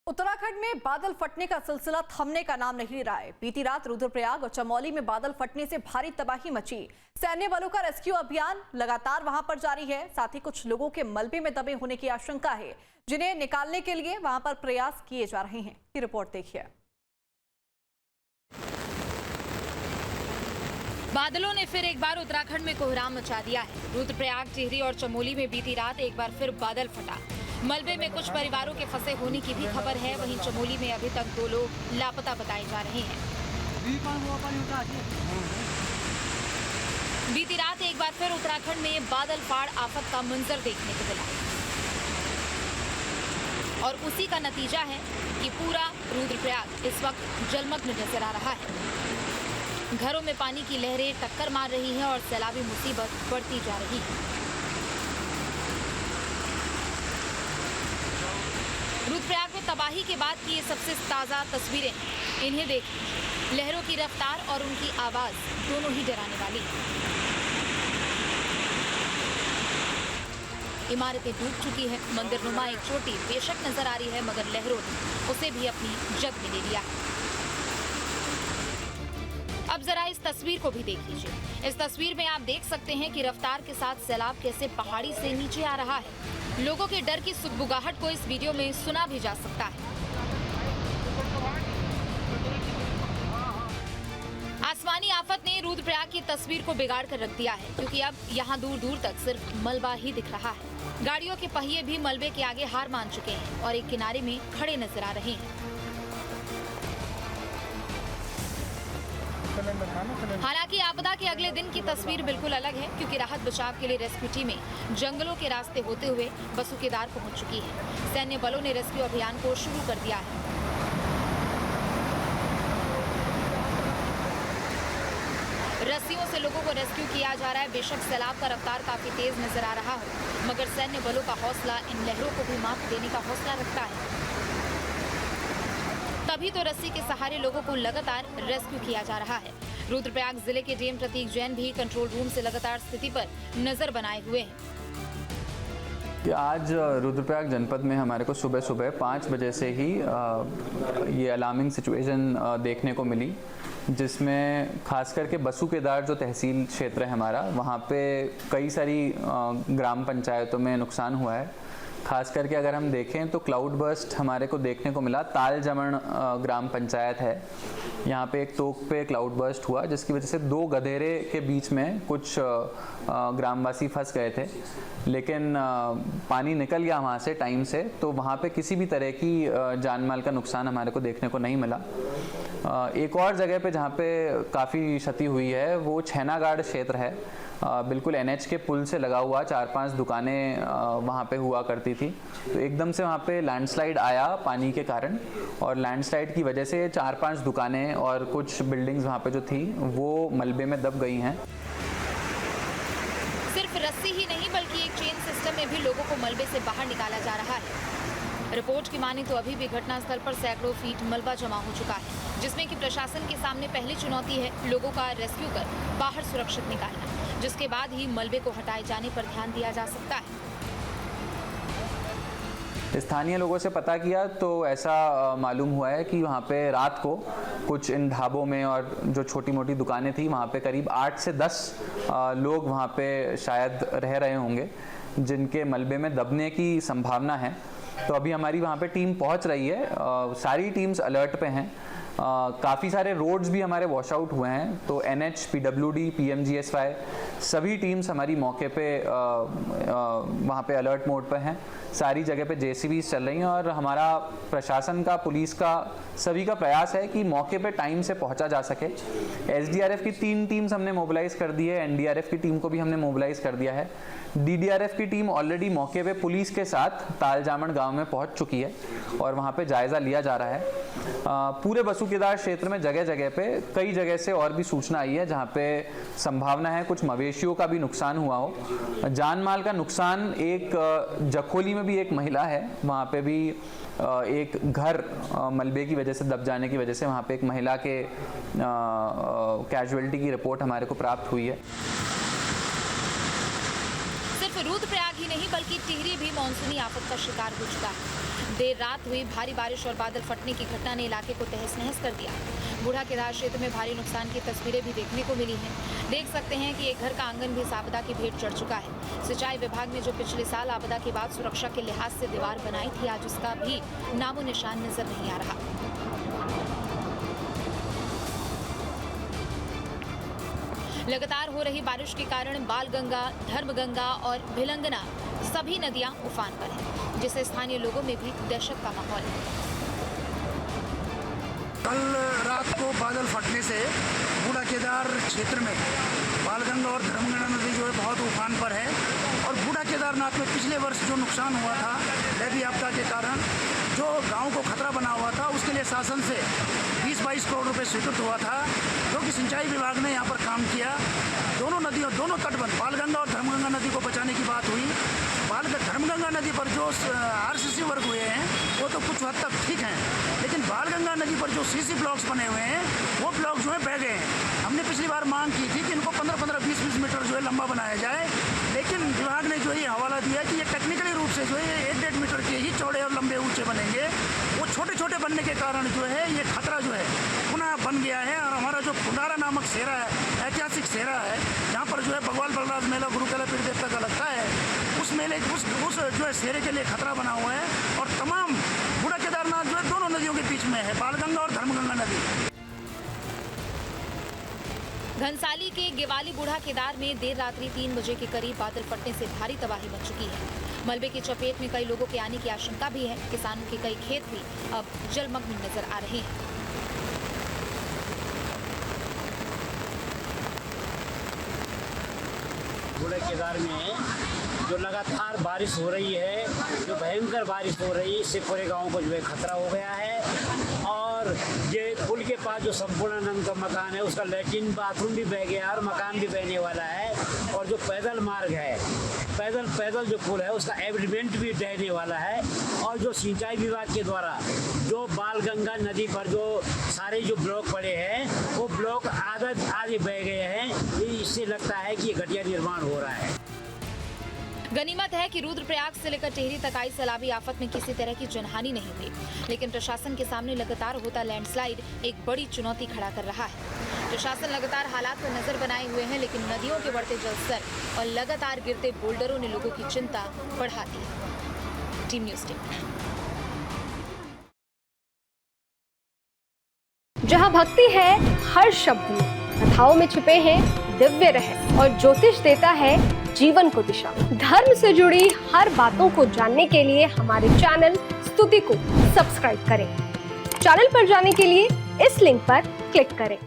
उत्तराखंड में बादल फटने का सिलसिला थमने का नाम नहीं ले रहा है। बीती रात रुद्रप्रयाग और चमोली में बादल फटने से भारी तबाही मची। सैन्य बलों का रेस्क्यू अभियान लगातार वहां पर जारी है। साथ ही कुछ लोगों के मलबे में दबे होने की आशंका है, जिन्हें निकालने के लिए वहां पर प्रयास किए जा रहे हैं। ये रिपोर्ट देखिए। बादलों ने फिर एक बार उत्तराखंड में कोहराम मचा दिया है। रुद्रप्रयाग, टिहरी और चमोली में बीती रात एक बार फिर बादल फटा। मलबे में कुछ परिवारों के फंसे होने की भी खबर है। वहीं चमोली में अभी तक 2 लोग लापता बताए जा रहे हैं। बीती रात एक बार फिर उत्तराखंड में बादल फाड़ आफत का मंजर देखने को मिला और उसी का नतीजा है कि पूरा रुद्रप्रयाग इस वक्त जलमग्न नजर आ रहा है। घरों में पानी की लहरें टक्कर मार रही हैं और सैलाबी मुसीबत बढ़ती जा रही है। रुद्रप्रयाग में तबाही के बाद की ये सबसे ताज़ा तस्वीरें, इन्हें देखिए। लहरों की रफ्तार और उनकी आवाज़ दोनों ही डराने वाली। इमारतें डूब चुकी है। मंदिरनुमा एक चोटी बेशक नजर आ रही है, मगर लहरों ने उसे भी अपनी जद में ले लिया है। अब जरा इस तस्वीर को भी देख लीजिए। इस तस्वीर में आप देख सकते हैं कि रफ्तार के साथ सैलाब कैसे पहाड़ी से नीचे आ रहा है। लोगों के डर की सुगबुगाहट को इस वीडियो में सुना भी जा सकता है। आसमानी आफत ने रुद्रप्रयाग की तस्वीर को बिगाड़ कर रख दिया है, क्योंकि अब यहाँ दूर दूर तक सिर्फ मलबा ही दिख रहा है। गाड़ियों के पहिए भी मलबे के आगे हार मान चुके हैं और एक किनारे में खड़े नजर आ रहे हैं। हालांकि आपदा के अगले दिन की तस्वीर बिल्कुल अलग है, क्योंकि राहत बचाव के लिए रेस्क्यू टीमें जंगलों के रास्ते होते हुए बसुकेदार पहुंच चुकी है। सैन्य बलों ने रेस्क्यू अभियान को शुरू कर दिया है। रस्सियों से लोगों को रेस्क्यू किया जा रहा है। बेशक सैलाब का रफ्तार काफी तेज नजर आ रहा हो, मगर सैन्य बलों का हौसला इन लहरों को भी मात देने का हौसला रखता है। तभी तो रस्सी के सहारे लोगों को लगातार रेस्क्यू किया जा रहा है। रुद्रप्रयाग जिले के डीएम प्रतीक जैन भी कंट्रोल रूम से लगातार स्थिति पर नजर बनाए हुए हैं। आज रुद्रप्रयाग जनपद में हमारे को सुबह सुबह 5 बजे से ही ये अलार्मिंग सिचुएशन देखने को मिली, जिसमें खास करके बसुकेदार जो तहसील क्षेत्र है हमारा, वहाँ पे कई सारी ग्राम पंचायतों में नुकसान हुआ है। खास करके अगर हम देखें तो क्लाउड बर्स्ट हमारे को देखने को मिला। ताल जमण ग्राम पंचायत है, यहाँ पे एक तोक पे क्लाउड बर्स्ट हुआ, जिसकी वजह से 2 गधेरे के बीच में कुछ ग्रामवासी फंस गए थे, लेकिन पानी निकल गया वहाँ से टाइम से, तो वहाँ पे किसी भी तरह की जान माल का नुकसान हमारे को देखने को नहीं मिला। एक और जगह पे जहाँ पे काफ़ी क्षति हुई है वो छैनागाड़ क्षेत्र है। बिल्कुल NH के पुल से लगा हुआ 4-5 दुकानें वहाँ पे हुआ करती थी, तो एकदम से वहाँ पे लैंडस्लाइड आया पानी के कारण, और लैंडस्लाइड की वजह से 4-5 दुकानें और कुछ बिल्डिंग्स वहाँ पे जो थी वो मलबे में दब गई हैं। सिर्फ रस्सी ही नहीं, बल्कि एक चेन सिस्टम में भी लोगों को मलबे से बाहर निकाला जा रहा है। रिपोर्ट की माने तो अभी भी घटनास्थल पर सैकड़ों फीट मलबा जमा हो चुका है, जिसमें कि प्रशासन के सामने पहली चुनौती है लोगों का रेस्क्यू कर बाहर सुरक्षित निकालना, जिसके बाद ही मलबे को हटाए जाने पर ध्यान दिया जा सकता है। स्थानीय लोगों से पता किया तो ऐसा मालूम हुआ है कि वहाँ पे रात को कुछ इन ढाबों में और जो छोटी मोटी दुकानें थी वहाँ पे करीब 8 से 10 लोग वहाँ पे शायद रह रहे होंगे, जिनके मलबे में दबने की संभावना है। तो अभी हमारी वहाँ पे टीम पहुँच रही है। सारी टीम्स अलर्ट पे हैं। काफ़ी सारे रोड्स भी हमारे वॉश आउट हुए हैं, तो NH, PWD, PMGSY सभी टीम्स हमारी मौके पे वहाँ पे अलर्ट मोड पे हैं। सारी जगह पे JCBs चल रही हैं और हमारा प्रशासन का, पुलिस का, सभी का प्रयास है कि मौके पे टाइम से पहुँचा जा सके। SDRF की 3 टीम्स हमने मोबिलाइज कर दी है, NDRF की टीम को भी हमने मोबिलाइज कर दिया है। DDRF की टीम ऑलरेडी मौके पे पुलिस के साथ तालजामण गांव में पहुंच चुकी है और वहां पे जायजा लिया जा रहा है। पूरे बसुकेदार क्षेत्र में जगह जगह पे कई जगह से और भी सूचना आई है जहां पे संभावना है कुछ मवेशियों का भी नुकसान हुआ हो। जान माल का नुकसान, एक जखोली में भी एक महिला है, वहां पे भी एक घर मलबे की वजह से दब जाने की वजह से वहां पे एक महिला के कैजुअलिटी की रिपोर्ट हमारे को प्राप्त हुई है। रुद्रप्रयाग ही नहीं बल्कि टिहरी भी मानसूनी आफत का शिकार हो चुका है। देर रात हुई भारी बारिश और बादल फटने की घटना ने इलाके को तहस-नहस कर दिया। बूढ़ा केदार क्षेत्र में भारी नुकसान की तस्वीरें भी देखने को मिली हैं। देख सकते हैं कि एक घर का आंगन भी इस आपदा की भेंट चढ़ चुका है। सिंचाई विभाग ने जो पिछले साल आपदा के बाद सुरक्षा के लिहाज से दीवार बनाई थी, आज उसका भी नामो निशान नजर नहीं आ रहा। लगातार हो रही बारिश के कारण बालगंगा, धर्मगंगा और भिलंगना सभी नदियां उफान पर हैं, जिससे स्थानीय लोगों में भी दहशत का माहौल है। कल रात को बादल फटने से बूढ़ा केदार क्षेत्र में बालगंगा और धर्मगंगा नदी जो है बहुत उफान पर है और बूढ़ा केदारनाथ में पिछले वर्ष जो नुकसान हुआ था लैवी आपदा के कारण, जो गांव को खतरा बना हुआ था, उसके लिए शासन से 20-22 करोड़ रुपए स्वीकृत हुआ था, जो कि सिंचाई विभाग ने यहाँ पर काम किया। दोनों नदियों, दोनों तटबंध बालगंगा और धर्मगंगा नदी को बचाने की बात हुई। धर्मगंगा नदी पर जो आरसीसी वर्क हुए हैं वो तो कुछ हद तक ठीक हैं, लेकिन बालगंगा नदी पर जो सीसी ब्लॉक्स बने हुए हैं वो ब्लॉक जो है बह गए हैं। हमने पिछली बार मांग की थी कि इनको 15-15, 20-20 मीटर जो है लंबा बनाया जाए, लेकिन विभाग ने जो ये हवाला दिया कि ये टेक्निकली रूप से जो है 1-1.5 मीटर के ही चौड़े और लंबे ऊंचे बनेंगे। वो छोटे छोटे बनने के कारण जो है ये खतरा जो है पुनः बन गया है। और हमारा जो फुंडारा नामक सेरा है, ऐतिहासिक सेरा है, जहाँ पर जो है भगवान बलराज मेला गुरुकला पीर देवता का लगता है, उस मेले उस जो है सेरे के लिए खतरा बना हुआ है। और तमाम बूढ़ा केदारनाथ जो है दोनों नदियों के बीच में है, बालगंगा और धर्मगंगा नदी। घनसाली के गेवाली बूढ़ा केदार में देर रात्रि 3 बजे के करीब बादल फटने से भारी तबाही मच चुकी है। मलबे की चपेट में कई लोगों के आने की आशंका भी है। किसानों के कई खेत भी अब जलमग्न नजर आ रहे हैं। बूढ़े केदार में जो लगातार बारिश हो रही है, जो भयंकर बारिश हो रही है, इससे पूरे गांव को जो है खतरा हो गया है। और ये पुल के पास जो संपूर्णानंद का मकान है, उसका लैट्रिन बाथरूम भी बह गया और मकान भी बहने वाला है। और जो पैदल मार्ग है, पैदल जो पुल है, उसका एवरीमेंट भी बहने वाला है। और जो सिंचाई विभाग के द्वारा जो बालगंगा नदी पर जो सारे जो ब्लॉक पड़े हैं, वो ब्लॉक आधे बह गए हैं। इससे लगता है कि घटिया निर्माण हो रहा है। गनीमत है कि रुद्रप्रयाग से लेकर टिहरी तक आई सैलाबी आफत में किसी तरह की जनहानि नहीं हुई, लेकिन प्रशासन के सामने लगातार होता लैंडस्लाइड एक बड़ी चुनौती खड़ा कर रहा है। प्रशासन लगातार हालात पर नजर बनाए हुए हैं, लेकिन नदियों के बढ़ते जलस्तर और लगातार गिरते बोल्डरों ने लोगों की चिंता बढ़ा दी है। Team news team. जहाँ भक्ति है हर शब्द में, कथाओं में छुपे हैं दिव्य रहस्य और ज्योतिष देता है जीवन को दिशा। धर्म से जुड़ी हर बातों को जानने के लिए हमारे चैनल स्तुति को सब्सक्राइब करें। चैनल पर जाने के लिए इस लिंक पर क्लिक करें।